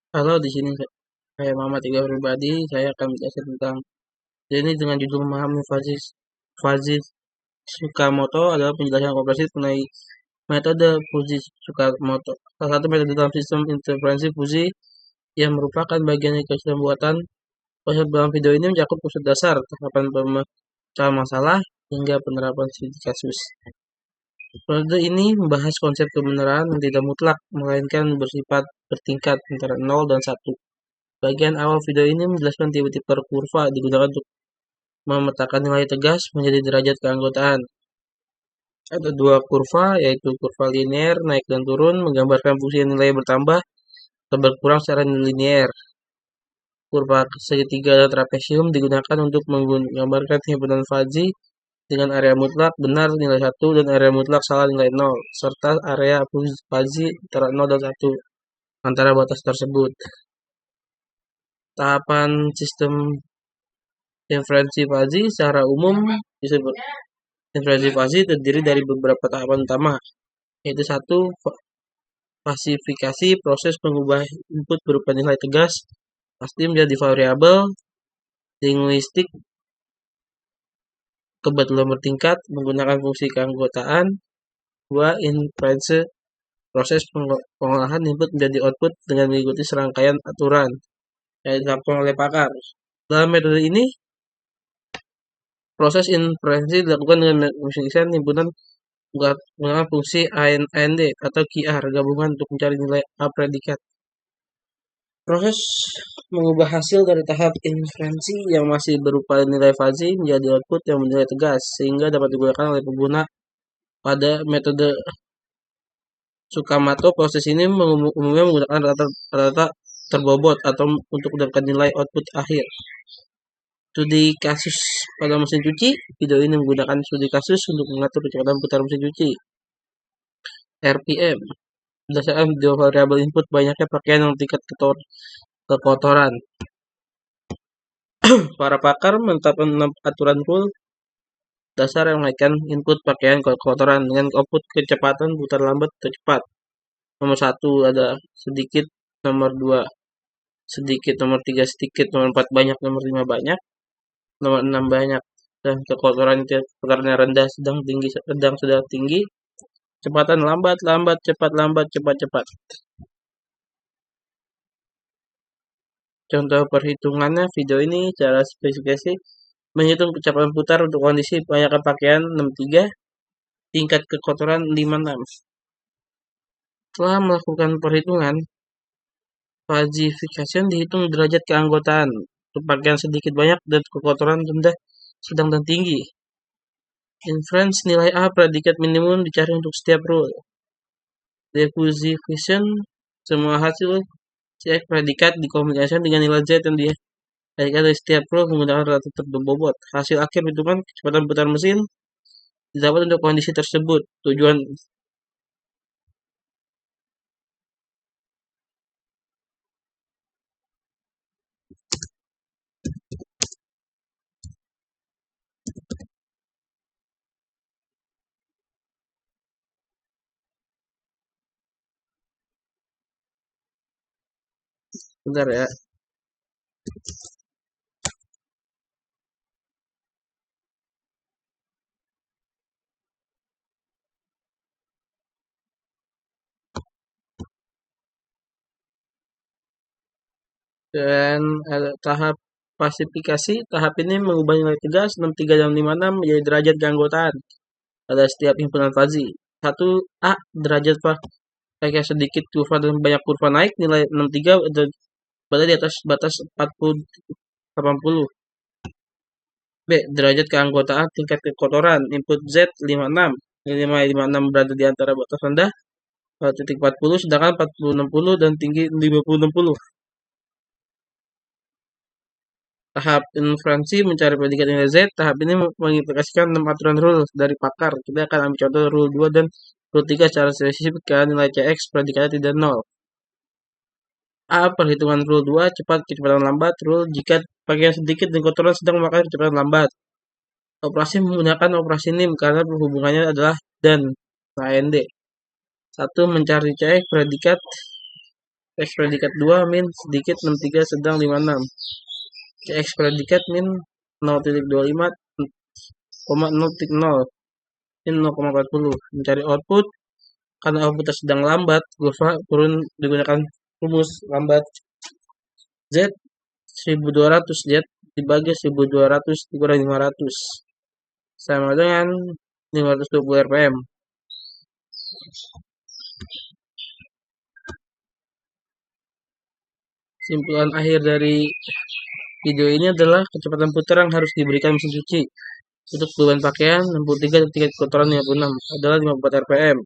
Halo, di sini saya Muhammad Iqbal Pribadi. Saya akan menjelaskan tentang ini dengan judul memahami Fuzzy Tsukamoto adalah penjelasan komprehensif mengenai metode Fuzzy Tsukamoto. Salah satu metode dalam sistem interferensi Fuzzy yang merupakan bagian dari ekosistem buatan. Konsep dalam video ini mencakup konsep dasar, tahapan pemecahan masalah, hingga penerapan studi kasus. Metode ini membahas konsep kebenaran yang tidak mutlak, melainkan bersifat bertingkat antara 0 dan 1. Bagian awal video ini menjelaskan tipe-tipe kurva digunakan untuk memetakan nilai tegas menjadi derajat keanggotaan. Ada dua kurva, yaitu kurva linear naik dan turun, menggambarkan fungsi nilai bertambah atau berkurang secara linear. Kurva segitiga dan trapesium digunakan untuk menggambarkan himpunan fuzzy dengan area mutlak benar nilai 1 dan area mutlak salah nilai 0, serta area fuzzy antara 0 dan 1 antara batas tersebut. Tahapan sistem inferensi fuzzy secara umum disebut inferensi fuzzy terdiri dari beberapa tahapan utama, yaitu satu, klasifikasi proses mengubah input berupa nilai tegas pasti menjadi variabel linguistik kebetulan bertingkat menggunakan fungsi keanggotaan. Dua, inferensi proses pengolahan input menjadi output dengan mengikuti serangkaian aturan yang dilakukan oleh pakar. Dalam metode ini, proses inferensi dilakukan dengan menggunakan himpunan menggunakan fungsi AND atau QR gabungan untuk mencari nilai A predikat. Proses mengubah hasil dari tahap inferensi yang masih berupa nilai fuzzy menjadi output yang bernilai tegas sehingga dapat digunakan oleh pengguna pada metode Tsukamoto. Proses ini umumnya menggunakan rata-rata terbobot atau untuk mendapatkan nilai output akhir. Studi kasus pada mesin cuci. Video ini menggunakan studi kasus untuk mengatur kecepatan putar mesin cuci. RPM. Berdasarkan video variabel input banyaknya pakaian yang tingkat kekotoran. Para pakar menetapkan 6 aturan rule dasar yang menaikkan input pakaian kekotoran dengan output kecepatan putar lambat tercepat. Nomor 1 ada sedikit, nomor 2 sedikit, nomor 3 sedikit, nomor 4 banyak, nomor 5 banyak, nomor 6 banyak. Dan kekotoran putarnya rendah, sedang, tinggi, sedang, sedang, tinggi. Kecepatan lambat, lambat, cepat, lambat, cepat, cepat. Contoh perhitungannya video ini secara spesifikasi menghitung kecepatan putar untuk kondisi banyaknya pakaian 63, tingkat kekotoran 56. Setelah melakukan perhitungan, fuzzification dihitung derajat keanggotaan untuk pakaian sedikit banyak dan kekotoran rendah, sedang dan tinggi. Inference nilai A predikat minimum dicari untuk setiap rule. Diffusion semua hasil cek predikat dikombinasikan dengan nilai Z yang dihasilkan dari setiap rule menggunakan rata terbobot. Hasil akhir hitungan kecepatan putar mesin didapat untuk kondisi tersebut. Tujuan bentar ya. Dan ada tahap klasifikasi. Tahap ini mengubah nilai tegas 63 dan 56 menjadi derajat keanggotaan pada setiap himpunan fuzzy. 1A derajat pakai sedikit kurva dan banyak kurva naik, nilai 63 berada di atas batas 80. B derajat keanggotaan tingkat kekotoran input Z 56, 56 berada di antara batas rendah 4.40, sedangkan 40-60 dan tinggi 50-60. Tahap inferensi mencari predikat nilai Z. Tahap ini mengimplikasikan 6 aturan rule dari pakar. Kita akan ambil contoh rule 2 dan rule 3 secara spesifik karena nilai CX predikatnya tidak 0. A. Perhitungan rule 2 cepat kecepatan lambat. Rule jika pakaian sedikit dan kotoran sedang maka kecepatan lambat. Operasi menggunakan operasi NIM karena hubungannya adalah dan AND. 1. Mencari CX predikat X predikat 2 min sedikit 63 sedang 56. X predikat min 0,25, 0,0 min 0,40. Mencari output, karena outputnya sedang lambat, kurva turun digunakan rumus lambat. Z 1200, lihat dibagi 1200 dikurang 500 sama dengan 520 rpm. Kesimpulan akhir dari video ini adalah kecepatan putaran harus diberikan mesin cuci. Untuk beban pakaian 63 ketika kotoran 56 adalah 54 rpm.